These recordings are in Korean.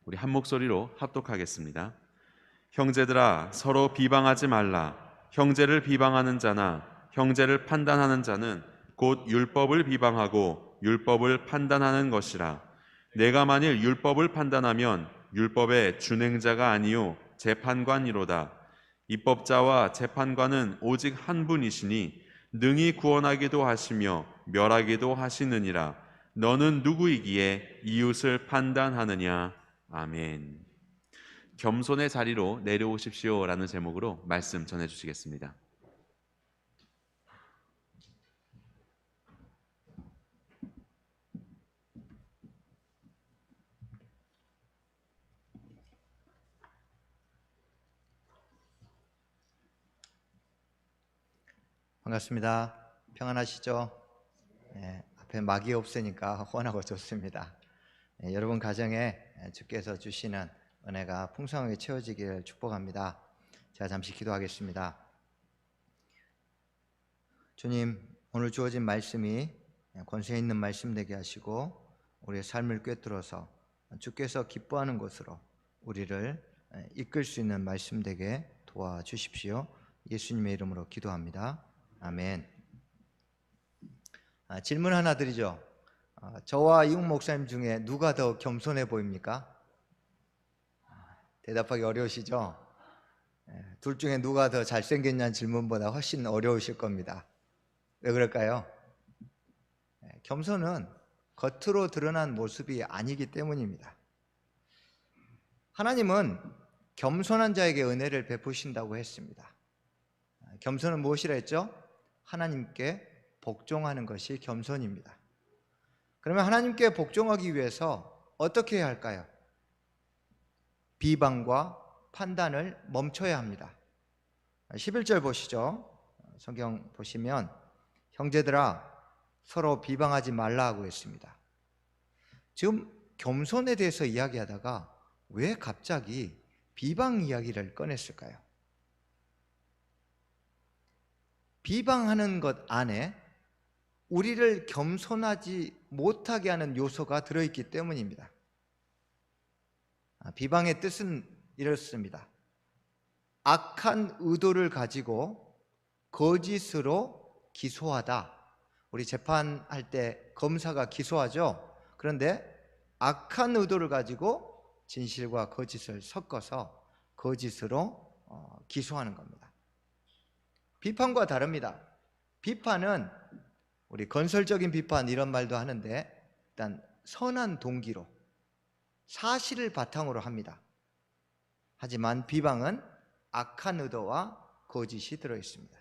우리 한 목소리로 합독하겠습니다. 형제들아, 서로 비방하지 말라. 형제를 비방하는 자나 형제를 판단하는 자는 곧 율법을 비방하고 율법을 판단하는 것이라. 내가 만일 율법을 판단하면 율법의 준행자가 아니요 재판관이로다. 입법자와 재판관은 오직 한 분이시니 능히 구원하기도 하시며 멸하기도 하시느니라. 너는 누구이기에 이웃을 판단하느냐. 아멘. 겸손의 자리로 내려오십시오라는 제목으로 말씀 전해주시겠습니다. 반갑습니다. 평안하시죠? 네, 앞에 막이 없으니까 환하고 좋습니다. 네, 여러분 가정에 주께서 주시는 은혜가 풍성하게 채워지기를 축복합니다. 제가 잠시 기도하겠습니다. 주님, 오늘 주어진 말씀이 권세 있는 말씀 되게 하시고 우리의 삶을 꿰뚫어서 주께서 기뻐하는 것으로 우리를 이끌 수 있는 말씀 되게 도와주십시오. 예수님의 이름으로 기도합니다. 아멘. 질문 하나 드리죠. 저와 이웅 목사님 중에 누가 더 겸손해 보입니까? 대답하기 어려우시죠? 둘 중에 누가 더 잘생겼냐는 질문보다 훨씬 어려우실 겁니다. 왜 그럴까요? 겸손은 겉으로 드러난 모습이 아니기 때문입니다. 하나님은 겸손한 자에게 은혜를 베푸신다고 했습니다. 겸손은 무엇이라 했죠? 하나님께 복종하는 것이 겸손입니다. 그러면 하나님께 복종하기 위해서 어떻게 해야 할까요? 비방과 판단을 멈춰야 합니다. 11절 보시죠. 성경 보시면 형제들아 서로 비방하지 말라 하고 있습니다. 지금 겸손에 대해서 이야기하다가 왜 갑자기 비방 이야기를 꺼냈을까요? 비방하는 것 안에 우리를 겸손하지 못하게 하는 요소가 들어있기 때문입니다. 비방의 뜻은 이렇습니다. 악한 의도를 가지고 거짓으로 기소하다. 우리 재판할 때 검사가 기소하죠. 그런데 악한 의도를 가지고 진실과 거짓을 섞어서 거짓으로 기소하는 겁니다. 비판과 다릅니다. 비판은 우리 건설적인 비판 이런 말도 하는데 일단 선한 동기로 사실을 바탕으로 합니다. 하지만 비방은 악한 의도와 거짓이 들어있습니다.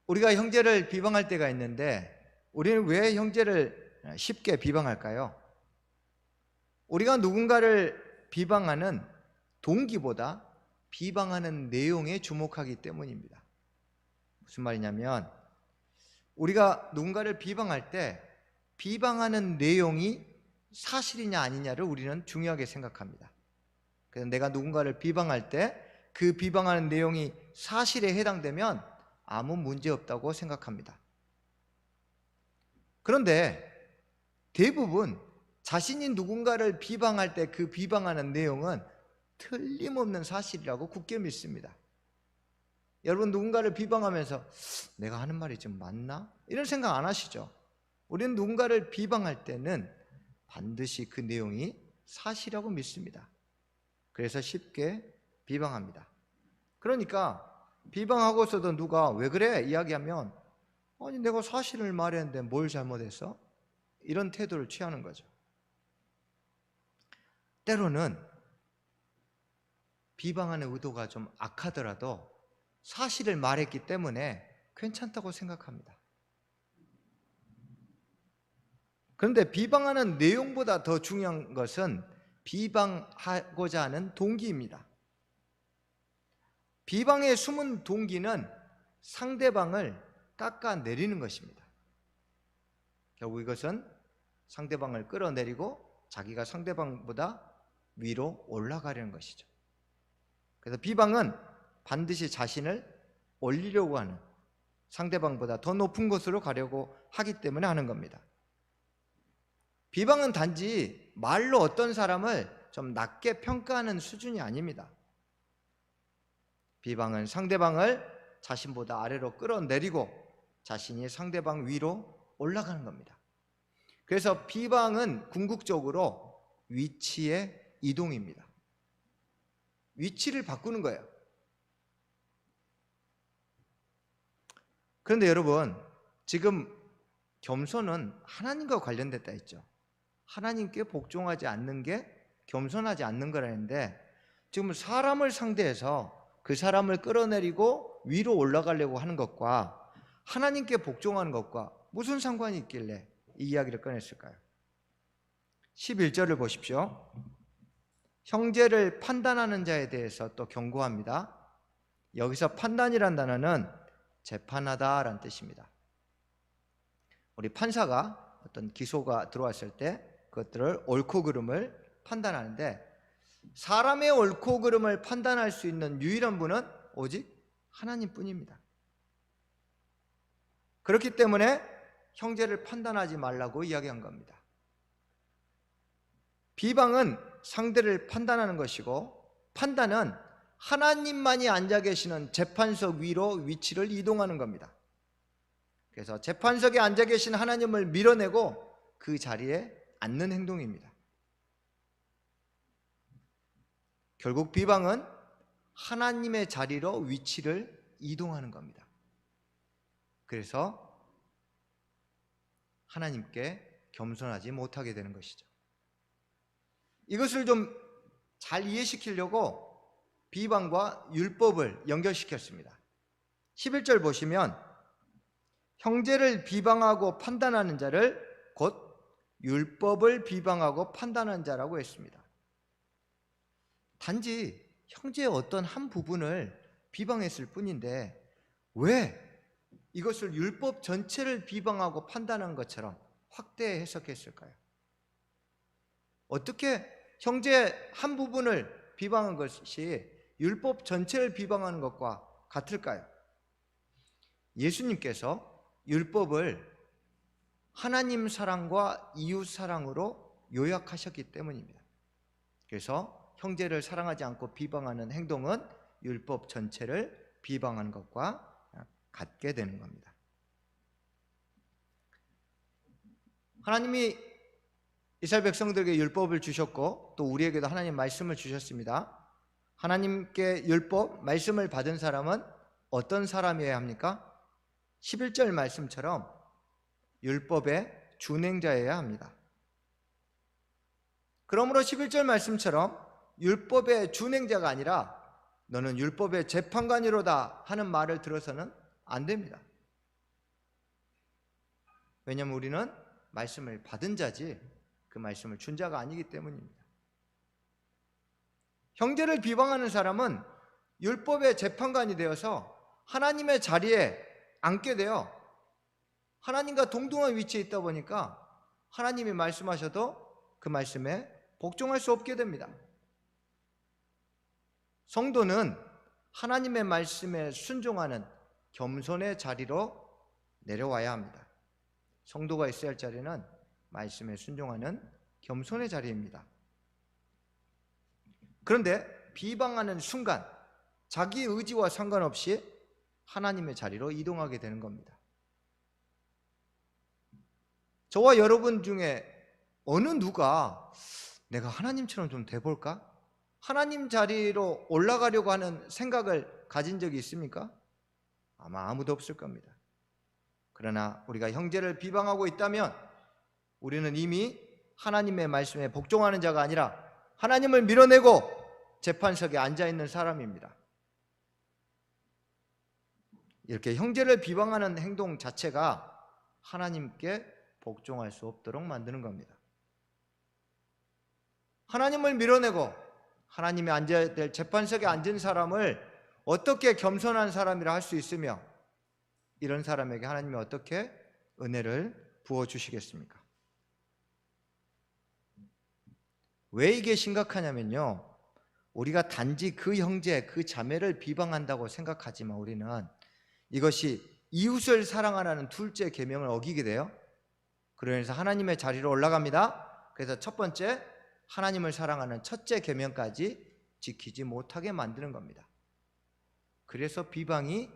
우리가 형제를 비방할 때가 있는데 우리는 왜 형제를 쉽게 비방할까요? 우리가 누군가를 비방하는 동기보다 비방하는 내용에 주목하기 때문입니다. 무슨 말이냐면 우리가 누군가를 비방할 때 비방하는 내용이 사실이냐 아니냐를 우리는 중요하게 생각합니다. 그래서 내가 누군가를 비방할 때 그 비방하는 내용이 사실에 해당되면 아무 문제 없다고 생각합니다. 그런데 대부분 자신이 누군가를 비방할 때 그 비방하는 내용은 틀림없는 사실이라고 굳게 믿습니다. 여러분 누군가를 비방하면서 내가 하는 말이 좀 맞나? 이런 생각 안 하시죠? 우리는 누군가를 비방할 때는 반드시 그 내용이 사실이라고 믿습니다. 그래서 쉽게 비방합니다. 그러니까 비방하고서도 누가 왜 그래? 이야기하면 아니 내가 사실을 말했는데 뭘 잘못했어? 이런 태도를 취하는 거죠. 때로는 비방하는 의도가 좀 악하더라도 사실을 말했기 때문에 괜찮다고 생각합니다. 그런데 비방하는 내용보다 더 중요한 것은 비방하고자 하는 동기입니다. 비방의 숨은 동기는 상대방을 깎아내리는 것입니다. 결국 이것은 상대방을 끌어내리고 자기가 상대방보다 위로 올라가려는 것이죠. 그래서 비방은 반드시 자신을 올리려고 하는, 상대방보다 더 높은 곳으로 가려고 하기 때문에 하는 겁니다. 비방은 단지 말로 어떤 사람을 좀 낮게 평가하는 수준이 아닙니다. 비방은 상대방을 자신보다 아래로 끌어내리고 자신이 상대방 위로 올라가는 겁니다. 그래서 비방은 궁극적으로 위치의 이동입니다. 위치를 바꾸는 거예요. 그런데 여러분, 지금 겸손은 하나님과 관련됐다 했죠. 하나님께 복종하지 않는 게 겸손하지 않는 거라는데, 지금 사람을 상대해서 그 사람을 끌어내리고 위로 올라가려고 하는 것과 하나님께 복종하는 것과 무슨 상관이 있길래 이 이야기를 꺼냈을까요? 11절을 보십시오. 형제를 판단하는 자에 대해서 또 경고합니다. 여기서 판단이란 단어는 재판하다라는 뜻입니다. 우리 판사가 어떤 기소가 들어왔을 때 그것들을 옳고 그름을 판단하는데, 사람의 옳고 그름을 판단할 수 있는 유일한 분은 오직 하나님뿐입니다. 그렇기 때문에 형제를 판단하지 말라고 이야기한 겁니다. 비방은 상대를 판단하는 것이고, 판단은 하나님만이 앉아 계시는 재판석 위로 위치를 이동하는 겁니다. 그래서 재판석에 앉아 계신 하나님을 밀어내고 그 자리에 앉는 행동입니다. 결국 비방은 하나님의 자리로 위치를 이동하는 겁니다. 그래서 하나님께 겸손하지 못하게 되는 것이죠. 이것을 좀 잘 이해시키려고 비방과 율법을 연결시켰습니다. 11절 보시면 형제를 비방하고 판단하는 자를 곧 율법을 비방하고 판단하는 자라고 했습니다. 단지 형제의 어떤 한 부분을 비방했을 뿐인데 왜 이것을 율법 전체를 비방하고 판단한 것처럼 확대 해석했을까요? 어떻게 형제 한 부분을 비방한 것이 율법 전체를 비방하는 것과 같을까요? 예수님께서 율법을 하나님 사랑과 이웃 사랑으로 요약하셨기 때문입니다. 그래서 형제를 사랑하지 않고 비방하는 행동은 율법 전체를 비방하는 것과 같게 되는 겁니다. 하나님이 이스라엘 백성들에게 율법을 주셨고 또 우리에게도 하나님 말씀을 주셨습니다. 하나님께 율법, 말씀을 받은 사람은 어떤 사람이어야 합니까? 11절 말씀처럼 율법의 준행자여야 합니다. 그러므로 11절 말씀처럼 율법의 준행자가 아니라 너는 율법의 재판관이로다 하는 말을 들어서는 안 됩니다. 왜냐하면 우리는 말씀을 받은 자지 그 말씀을 준 자가 아니기 때문입니다. 형제를 비방하는 사람은 율법의 재판관이 되어서 하나님의 자리에 앉게 되어 하나님과 동등한 위치에 있다 보니까 하나님이 말씀하셔도 그 말씀에 복종할 수 없게 됩니다. 성도는 하나님의 말씀에 순종하는 겸손의 자리로 내려와야 합니다. 성도가 있어야 할 자리는 말씀에 순종하는 겸손의 자리입니다. 그런데 비방하는 순간 자기 의지와 상관없이 하나님의 자리로 이동하게 되는 겁니다. 저와 여러분 중에 어느 누가 내가 하나님처럼 좀 돼볼까? 하나님 자리로 올라가려고 하는 생각을 가진 적이 있습니까? 아마 아무도 없을 겁니다. 그러나 우리가 형제를 비방하고 있다면 우리는 이미 하나님의 말씀에 복종하는 자가 아니라 하나님을 밀어내고 재판석에 앉아있는 사람입니다. 이렇게 형제를 비방하는 행동 자체가 하나님께 복종할 수 없도록 만드는 겁니다. 하나님을 밀어내고 하나님이 앉아야 될 재판석에 앉은 사람을 어떻게 겸손한 사람이라 할 수 있으며 이런 사람에게 하나님이 어떻게 은혜를 부어주시겠습니까? 왜 이게 심각하냐면요, 우리가 단지 그 형제, 그 자매를 비방한다고 생각하지만 우리는 이것이 이웃을 사랑하라는 둘째 계명을 어기게 돼요. 그러면서 하나님의 자리로 올라갑니다. 그래서 첫 번째, 하나님을 사랑하는 첫째 계명까지 지키지 못하게 만드는 겁니다. 그래서 비방이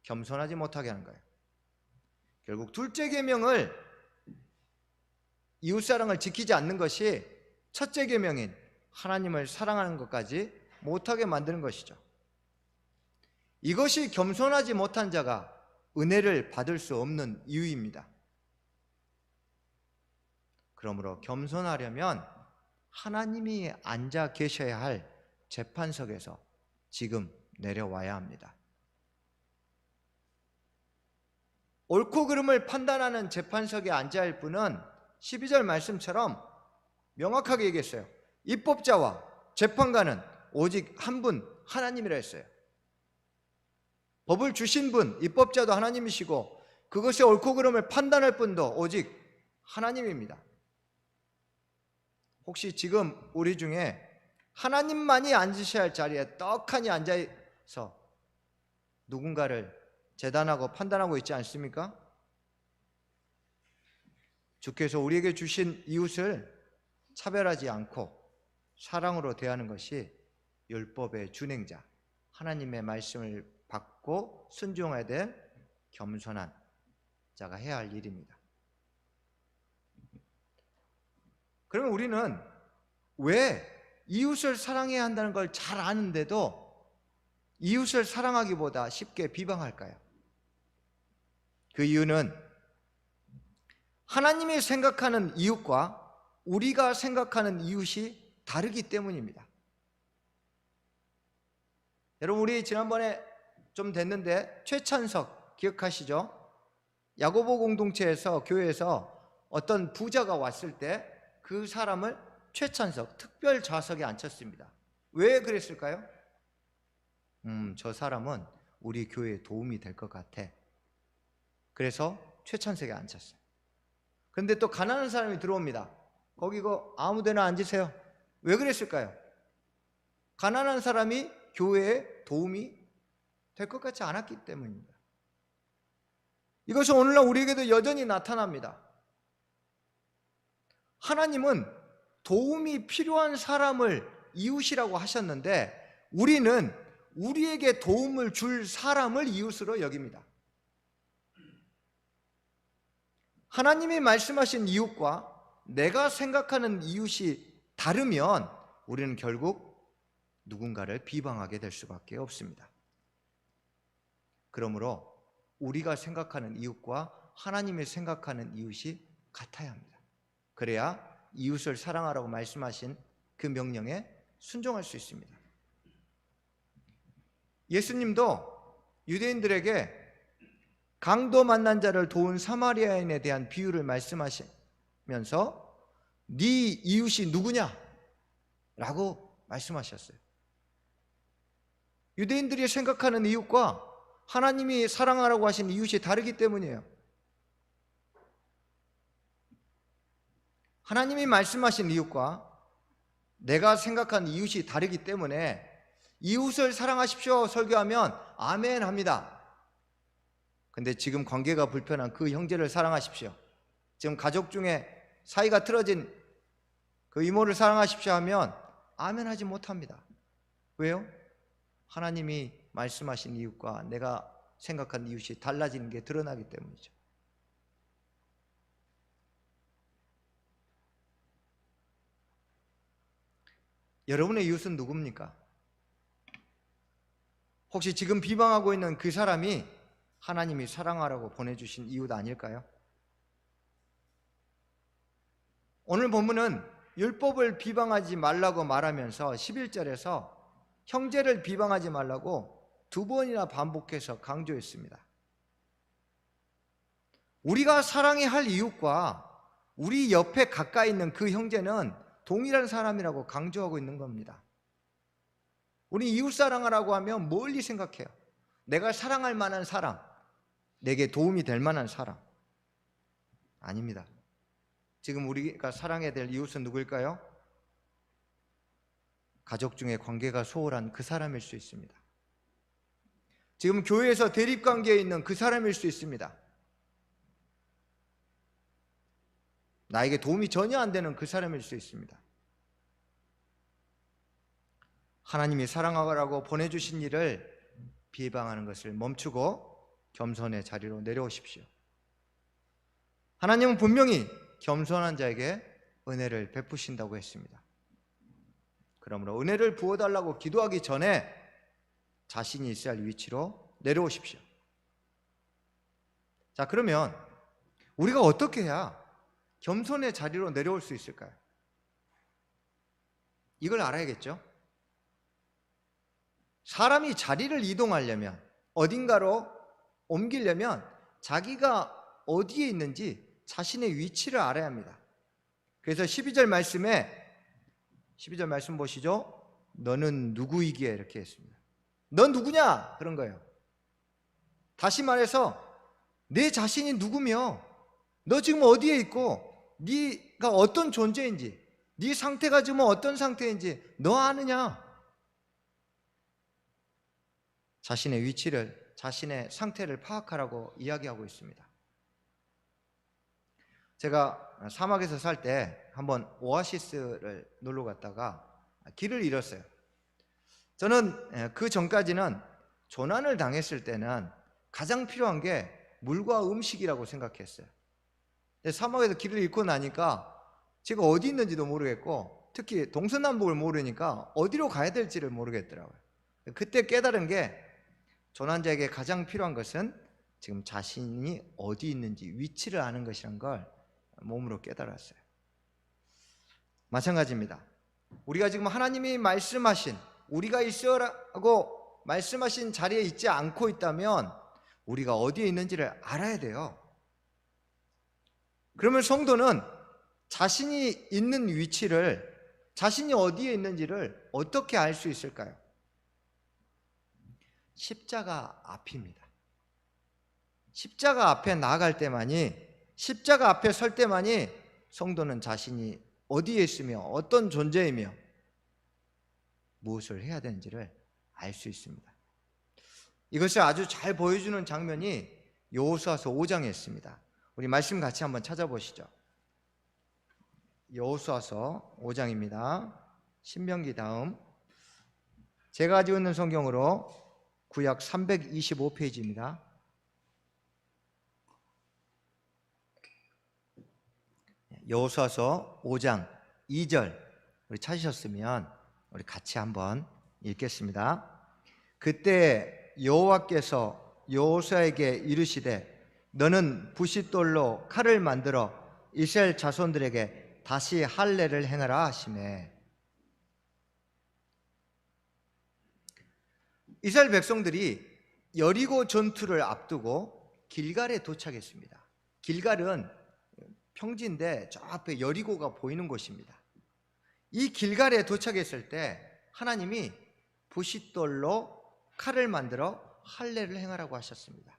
겸손하지 못하게 하는 거예요. 결국 둘째 계명을, 이웃사랑을 지키지 않는 것이 첫째 계명인 하나님을 사랑하는 것까지 못하게 만드는 것이죠. 이것이 겸손하지 못한 자가 은혜를 받을 수 없는 이유입니다. 그러므로 겸손하려면 하나님이 앉아 계셔야 할 재판석에서 지금 내려와야 합니다. 옳고 그름을 판단하는 재판석에 앉아야 할 분은 12절 말씀처럼 명확하게 얘기했어요. 입법자와 재판관은 오직 한 분, 하나님이라 했어요. 법을 주신 분, 입법자도 하나님이시고 그것이 옳고 그름을 판단할 분도 오직 하나님입니다. 혹시 지금 우리 중에 하나님만이 앉으셔야 할 자리에 떡하니 앉아서 누군가를 재단하고 판단하고 있지 않습니까? 주께서 우리에게 주신 이웃을 차별하지 않고 사랑으로 대하는 것이 율법의 준행자, 하나님의 말씀을 받고 순종해야 될 겸손한 자가 해야 할 일입니다. 그러면 우리는 왜 이웃을 사랑해야 한다는 걸 잘 아는데도 이웃을 사랑하기보다 쉽게 비방할까요? 그 이유는 하나님이 생각하는 이웃과 우리가 생각하는 이웃이 다르기 때문입니다. 여러분, 우리 지난번에 좀 됐는데 최찬석 기억하시죠? 야고보 공동체에서, 교회에서 어떤 부자가 왔을 때 그 사람을 최찬석, 특별 좌석에 앉혔습니다. 왜 그랬을까요? 저 사람은 우리 교회에 도움이 될 것 같아. 그래서 최찬석에 앉혔어요. 그런데 또 가난한 사람이 들어옵니다. 거기 아무 데나 앉으세요. 왜 그랬을까요? 가난한 사람이 교회에 도움이 될 것 같지 않았기 때문입니다. 이것은 오늘날 우리에게도 여전히 나타납니다. 하나님은 도움이 필요한 사람을 이웃이라고 하셨는데 우리는 우리에게 도움을 줄 사람을 이웃으로 여깁니다. 하나님이 말씀하신 이웃과 내가 생각하는 이웃이 다르면 우리는 결국 누군가를 비방하게 될 수밖에 없습니다. 그러므로 우리가 생각하는 이웃과 하나님이 생각하는 이웃이 같아야 합니다. 그래야 이웃을 사랑하라고 말씀하신 그 명령에 순종할 수 있습니다. 예수님도 유대인들에게 강도 만난 자를 도운 사마리아인에 대한 비유를 말씀하시면서 네 이웃이 누구냐? 라고 말씀하셨어요. 유대인들이 생각하는 이웃과 하나님이 사랑하라고 하신 이웃이 다르기 때문이에요. 하나님이 말씀하신 이웃과 내가 생각하는 이웃이 다르기 때문에 이웃을 사랑하십시오 설교하면 아멘 합니다. 근데 지금 관계가 불편한 그 형제를 사랑하십시오, 지금 가족 중에 사이가 틀어진 그 이모를 사랑하십시오 하면 아멘 하지 못합니다. 왜요? 하나님이 말씀하신 이웃과 내가 생각한 이웃이 달라지는 게 드러나기 때문이죠. 여러분의 이웃은 누굽니까? 혹시 지금 비방하고 있는 그 사람이 하나님이 사랑하라고 보내주신 이웃 아닐까요? 오늘 본문은 율법을 비방하지 말라고 말하면서 11절에서 형제를 비방하지 말라고 2번이나 반복해서 강조했습니다. 우리가 사랑해야 할 이웃과 우리 옆에 가까이 있는 그 형제는 동일한 사람이라고 강조하고 있는 겁니다. 우리 이웃 사랑하라고 하면 멀리 생각해요. 내가 사랑할 만한 사람, 내게 도움이 될 만한 사람. 아닙니다. 지금 우리가 사랑해야 될 이웃은 누구일까요? 가족 중에 관계가 소홀한 그 사람일 수 있습니다. 지금 교회에서 대립관계에 있는 그 사람일 수 있습니다. 나에게 도움이 전혀 안 되는 그 사람일 수 있습니다. 하나님이 사랑하라고 보내주신 일을 비방하는 것을 멈추고 겸손의 자리로 내려오십시오. 하나님은 분명히 겸손한 자에게 은혜를 베푸신다고 했습니다. 그러므로 은혜를 부어달라고 기도하기 전에 자신이 있어야 할 위치로 내려오십시오. 자, 그러면 우리가 어떻게 해야 겸손의 자리로 내려올 수 있을까요? 이걸 알아야겠죠? 사람이 자리를 이동하려면, 어딘가로 옮기려면 자기가 어디에 있는지 자신의 위치를 알아야 합니다. 그래서 12절 말씀 보시죠. 너는 누구이기에, 이렇게 했습니다. 넌 누구냐? 그런 거예요. 다시 말해서 내 자신이 누구며, 너 지금 어디에 있고, 네가 어떤 존재인지, 네 상태가 지금 어떤 상태인지 너 아느냐? 자신의 위치를, 자신의 상태를 파악하라고 이야기하고 있습니다. 제가 사막에서 살 때 한번 오아시스를 놀러 갔다가 길을 잃었어요. 저는 그 전까지는 조난을 당했을 때는 가장 필요한 게 물과 음식이라고 생각했어요. 근데 사막에서 길을 잃고 나니까 제가 어디 있는지도 모르겠고, 특히 동서남북을 모르니까 어디로 가야 될지를 모르겠더라고요. 그때 깨달은 게, 조난자에게 가장 필요한 것은 지금 자신이 어디 있는지 위치를 아는 것이란 걸 몸으로 깨달았어요. 마찬가지입니다. 우리가 지금 하나님이 말씀하신, 우리가 있으라고 말씀하신 자리에 있지 않고 있다면 우리가 어디에 있는지를 알아야 돼요. 그러면 성도는 자신이 있는 위치를, 자신이 어디에 있는지를 어떻게 알 수 있을까요? 십자가 앞입니다. 십자가 앞에 나아갈 때만이, 십자가 앞에 설 때만이 성도는 자신이 어디에 있으며 어떤 존재이며 무엇을 해야 되는지를 알 수 있습니다. 이것을 아주 잘 보여주는 장면이 여호수아서 5장에 있습니다. 우리 말씀 같이 한번 찾아보시죠. 여호수아서 5장입니다. 신명기 다음, 제가 가지고 있는 성경으로 구약 325페이지입니다. 여호수아서 5장 2절 우리 찾으셨으면 우리 같이 한번 읽겠습니다. 그때 여호와께서 여호수아에게 이르시되 너는 부싯돌로 칼을 만들어 이스라엘 자손들에게 다시 할례를 행하라 하시매. 이스라엘 백성들이 여리고 전투를 앞두고 길갈에 도착했습니다. 길갈은 평지인데 저 앞에 여리고가 보이는 곳입니다. 이 길갈에 도착했을 때 하나님이 부싯돌로 칼을 만들어 할례를 행하라고 하셨습니다.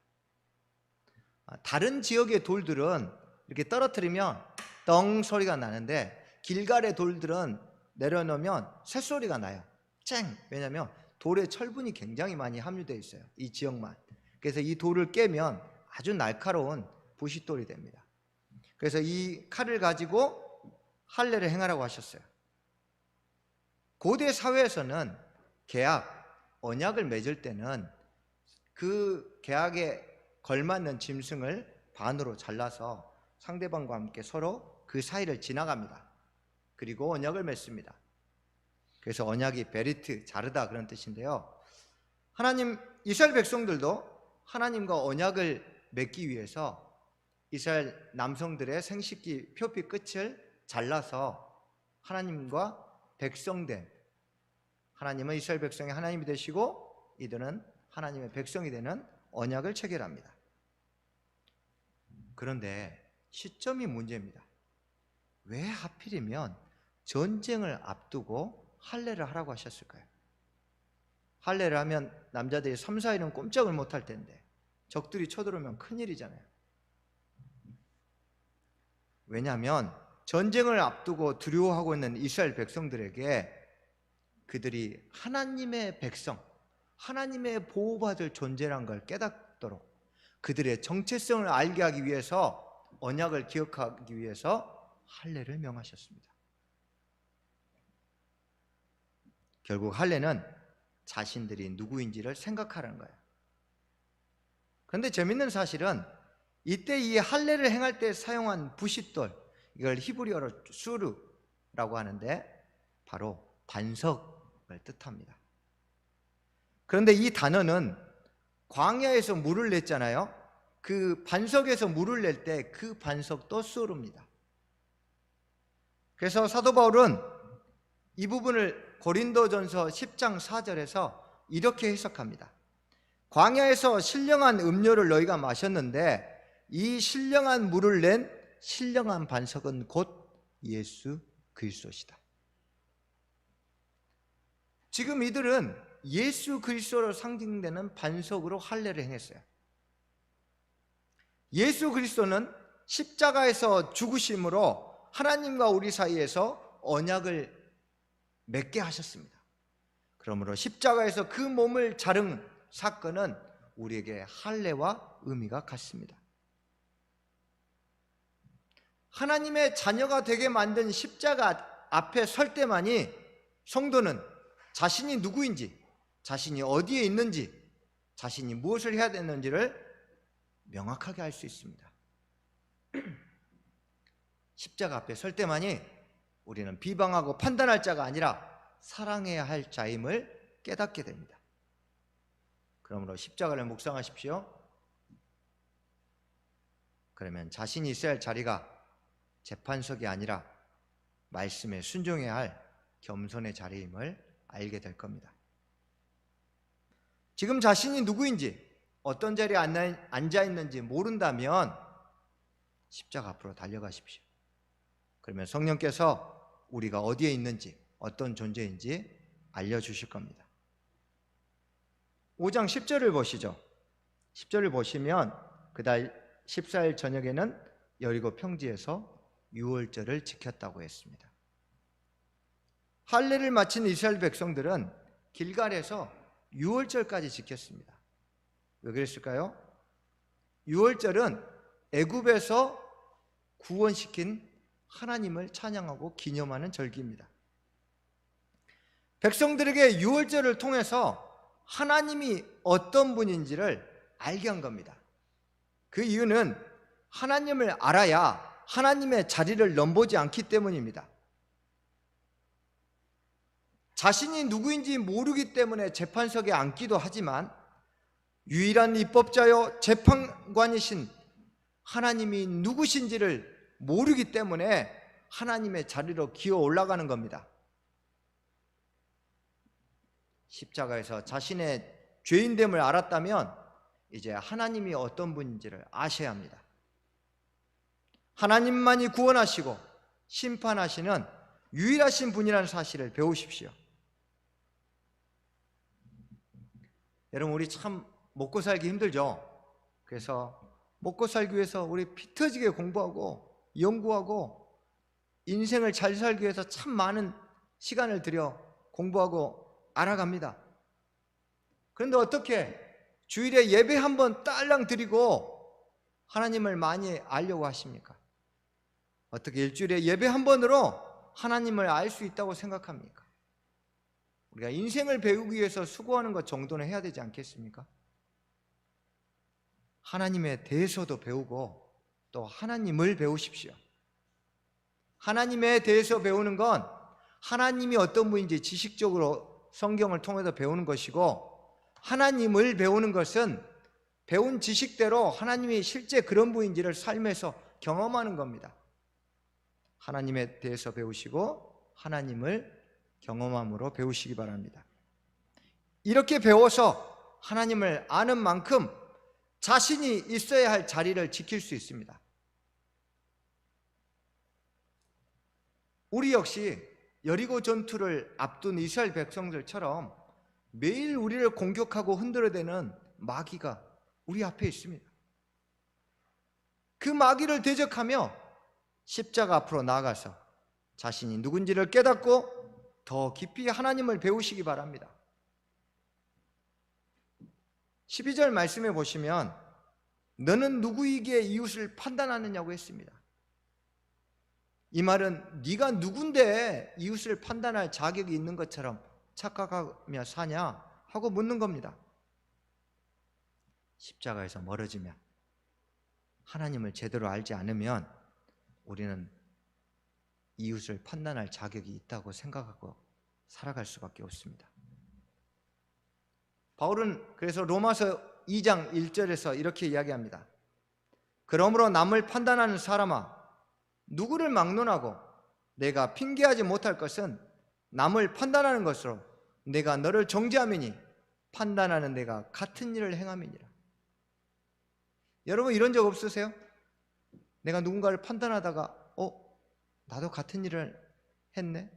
다른 지역의 돌들은 이렇게 떨어뜨리면 덩 소리가 나는데 길갈의 돌들은 내려놓으면 쇳소리가 나요. 쨍! 왜냐하면 돌에 철분이 굉장히 많이 함유되어 있어요. 이 지역만. 그래서 이 돌을 깨면 아주 날카로운 부싯돌이 됩니다. 그래서 이 칼을 가지고 할례를 행하라고 하셨어요. 고대 사회에서는 계약, 언약을 맺을 때는 그 계약에 걸맞는 짐승을 반으로 잘라서 상대방과 함께 서로 그 사이를 지나갑니다. 그리고 언약을 맺습니다. 그래서 언약이 베리트, 자르다 그런 뜻인데요. 하나님, 이스라엘 백성들도 하나님과 언약을 맺기 위해서 이스라엘 남성들의 생식기 표피 끝을 잘라서 하나님과 백성된, 하나님은 이스라엘 백성의 하나님이 되시고 이들은 하나님의 백성이 되는 언약을 체결합니다. 그런데 시점이 문제입니다. 왜 하필이면 전쟁을 앞두고 할례를 하라고 하셨을까요? 할례를 하면 남자들이 3, 4일은 꼼짝을 못할 텐데 적들이 쳐들어오면 큰일이잖아요. 왜냐하면 전쟁을 앞두고 두려워하고 있는 이스라엘 백성들에게 그들이 하나님의 백성, 하나님의 보호받을 존재란 걸 깨닫도록, 그들의 정체성을 알게 하기 위해서, 언약을 기억하기 위해서 할례를 명하셨습니다. 결국 할례는 자신들이 누구인지를 생각하라는 거예요. 그런데 재밌는 사실은 이때 이 할례를 행할 때 사용한 부싯돌, 이걸 히브리어로 수르라고 하는데 바로 반석을 뜻합니다. 그런데 이 단어는 광야에서 물을 냈잖아요. 그 반석에서 물을 낼 때 그 반석도 수르입니다. 그래서 사도 바울은 이 부분을 고린도전서 10장 4절에서 이렇게 해석합니다. 광야에서 신령한 음료를 너희가 마셨는데 이 신령한 물을 낸 신령한 반석은 곧 예수 그리스도시다. 지금 이들은 예수 그리스도로 상징되는 반석으로 할례를 행했어요. 예수 그리스도는 십자가에서 죽으심으로 하나님과 우리 사이에서 언약을 맺게 하셨습니다. 그러므로 십자가에서 그 몸을 자른 사건은 우리에게 할례와 의미가 같습니다. 하나님의 자녀가 되게 만든 십자가 앞에 설 때만이 성도는 자신이 누구인지, 자신이 어디에 있는지, 자신이 무엇을 해야 되는지를 명확하게 알 수 있습니다. 십자가 앞에 설 때만이 우리는 비방하고 판단할 자가 아니라 사랑해야 할 자임을 깨닫게 됩니다. 그러므로 십자가를 묵상하십시오. 그러면 자신이 있어야 할 자리가 재판석이 아니라 말씀에 순종해야 할 겸손의 자리임을 알게 될 겁니다. 지금 자신이 누구인지, 어떤 자리에 앉아 있는지 모른다면 십자가 앞으로 달려가십시오. 그러면 성령께서 우리가 어디에 있는지, 어떤 존재인지 알려주실 겁니다. 5장 10절을 보시죠. 10절을 보시면 그달 14일 저녁에는 여리고 평지에서 유월절을 지켰다고 했습니다. 할례를 마친 이스라엘 백성들은 길갈에서 유월절까지 지켰습니다. 왜 그랬을까요? 유월절은 애굽에서 구원시킨 하나님을 찬양하고 기념하는 절기입니다. 백성들에게 유월절을 통해서 하나님이 어떤 분인지를 알게 한 겁니다. 그 이유는 하나님을 알아야 하나님의 자리를 넘보지 않기 때문입니다. 자신이 누구인지 모르기 때문에 재판석에 앉기도 하지만 유일한 입법자요 재판관이신 하나님이 누구신지를 모르기 때문에 하나님의 자리로 기어 올라가는 겁니다. 십자가에서 자신의 죄인됨을 알았다면 이제 하나님이 어떤 분인지를 아셔야 합니다. 하나님만이 구원하시고 심판하시는 유일하신 분이라는 사실을 배우십시오. 여러분, 우리 참 먹고 살기 힘들죠. 그래서 먹고 살기 위해서 우리 피 터지게 공부하고 연구하고 인생을 잘 살기 위해서 참 많은 시간을 들여 공부하고 알아갑니다. 그런데 어떻게 주일에 예배 한번 딸랑 드리고 하나님을 많이 알려고 하십니까? 어떻게 일주일에 예배 한 번으로 하나님을 알 수 있다고 생각합니까? 우리가 인생을 배우기 위해서 수고하는 것 정도는 해야 되지 않겠습니까? 하나님에 대해서도 배우고 또 하나님을 배우십시오. 하나님에 대해서 배우는 건 하나님이 어떤 분인지 지식적으로 성경을 통해서 배우는 것이고, 하나님을 배우는 것은 배운 지식대로 하나님이 실제 그런 분인지를 삶에서 경험하는 겁니다. 하나님에 대해서 배우시고 하나님을 경험함으로 배우시기 바랍니다. 이렇게 배워서 하나님을 아는 만큼 자신이 있어야 할 자리를 지킬 수 있습니다. 우리 역시 여리고 전투를 앞둔 이스라엘 백성들처럼 매일 우리를 공격하고 흔들어대는 마귀가 우리 앞에 있습니다. 그 마귀를 대적하며 십자가 앞으로 나아가서 자신이 누군지를 깨닫고 더 깊이 하나님을 배우시기 바랍니다. 12절 말씀해 보시면 너는 누구에게 이웃을 판단하느냐고 했습니다. 이 말은 네가 누군데 이웃을 판단할 자격이 있는 것처럼 착각하며 사냐 하고 묻는 겁니다. 십자가에서 멀어지면, 하나님을 제대로 알지 않으면 우리는 이웃을 판단할 자격이 있다고 생각하고 살아갈 수밖에 없습니다. 바울은 그래서 로마서 2장 1절에서 이렇게 이야기합니다. 그러므로 남을 판단하는 사람아, 누구를 막론하고 내가 핑계하지 못할 것은 남을 판단하는 것으로 내가 너를 정죄함이니 판단하는 내가 같은 일을 행함이니라. 여러분, 이런 적 없으세요? 내가 누군가를 판단하다가 나도 같은 일을 했네?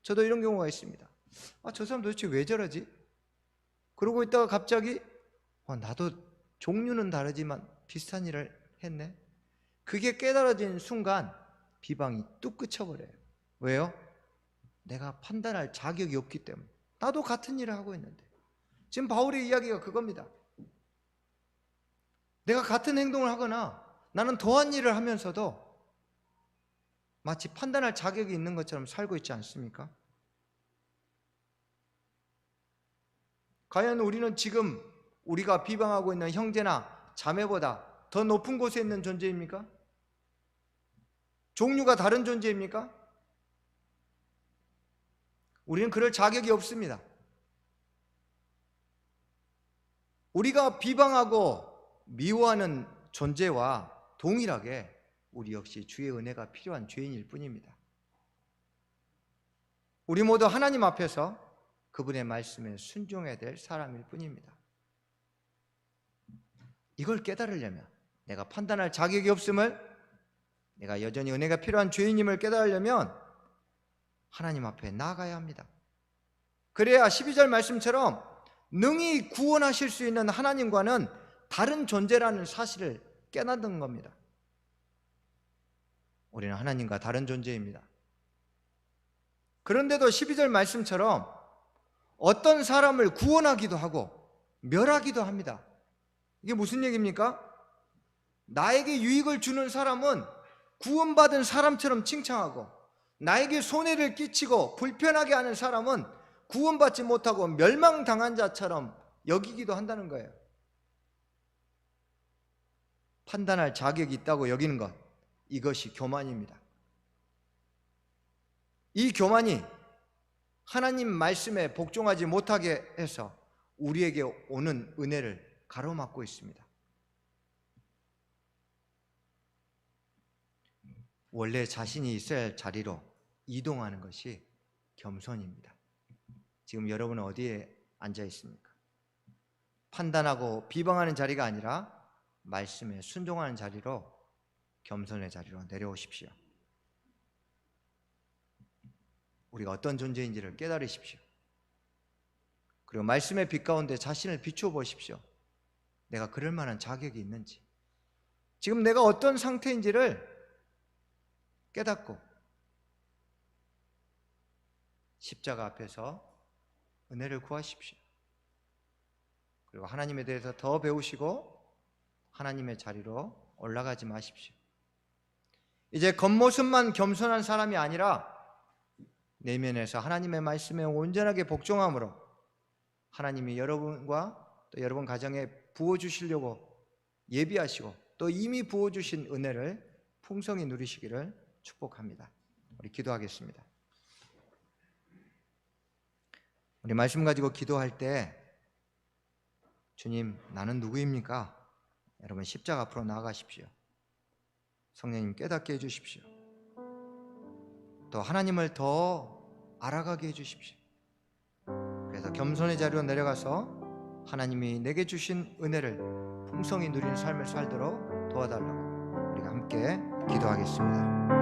저도 이런 경우가 있습니다. 저 사람 도대체 왜 저러지? 그러고 있다가 갑자기 나도 종류는 다르지만 비슷한 일을 했네? 그게 깨달아진 순간 비방이 뚝 그쳐버려요. 왜요? 내가 판단할 자격이 없기 때문에. 나도 같은 일을 하고 있는데. 지금 바울의 이야기가 그겁니다. 내가 같은 행동을 하거나 나는 더한 일을 하면서도 마치 판단할 자격이 있는 것처럼 살고 있지 않습니까? 과연 우리는 지금 우리가 비방하고 있는 형제나 자매보다 더 높은 곳에 있는 존재입니까? 종류가 다른 존재입니까? 우리는 그럴 자격이 없습니다. 우리가 비방하고 미워하는 존재와 동일하게 우리 역시 주의 은혜가 필요한 죄인일 뿐입니다. 우리 모두 하나님 앞에서 그분의 말씀에 순종해야 될 사람일 뿐입니다. 이걸 깨달으려면, 내가 판단할 자격이 없음을, 내가 여전히 은혜가 필요한 죄인임을 깨달으려면 하나님 앞에 나아가야 합니다. 그래야 12절 말씀처럼 능히 구원하실 수 있는 하나님과는 다른 존재라는 사실을 깨닫는 겁니다. 우리는 하나님과 다른 존재입니다. 그런데도 12절 말씀처럼 어떤 사람을 구원하기도 하고 멸하기도 합니다. 이게 무슨 얘기입니까? 나에게 유익을 주는 사람은 구원받은 사람처럼 칭찬하고, 나에게 손해를 끼치고 불편하게 하는 사람은 구원받지 못하고 멸망당한 자처럼 여기기도 한다는 거예요. 판단할 자격이 있다고 여기는 것, 이것이 교만입니다. 이 교만이 하나님 말씀에 복종하지 못하게 해서 우리에게 오는 은혜를 가로막고 있습니다. 원래 자신이 있어야 할 자리로 이동하는 것이 겸손입니다. 지금 여러분은 어디에 앉아 있습니까? 판단하고 비방하는 자리가 아니라 말씀에 순종하는 자리로, 겸손의 자리로 내려오십시오. 우리가 어떤 존재인지를 깨달으십시오. 그리고 말씀의 빛 가운데 자신을 비추어 보십시오. 내가 그럴 만한 자격이 있는지, 지금 내가 어떤 상태인지를 깨닫고 십자가 앞에서 은혜를 구하십시오. 그리고 하나님에 대해서 더 배우시고 하나님의 자리로 올라가지 마십시오. 이제 겉모습만 겸손한 사람이 아니라 내면에서 하나님의 말씀에 온전하게 복종함으로 하나님이 여러분과 또 여러분 가정에 부어주시려고 예비하시고 또 이미 부어주신 은혜를 풍성히 누리시기를 축복합니다. 우리 기도하겠습니다. 우리 말씀 가지고 기도할 때, 주님, 나는 누구입니까? 여러분 십자가 앞으로 나아가십시오. 성령님 깨닫게 해주십시오. 또 하나님을 더 알아가게 해주십시오. 그래서 겸손의 자리로 내려가서 하나님이 내게 주신 은혜를 풍성히 누리는 삶을 살도록 도와달라고 우리가 함께 기도하겠습니다.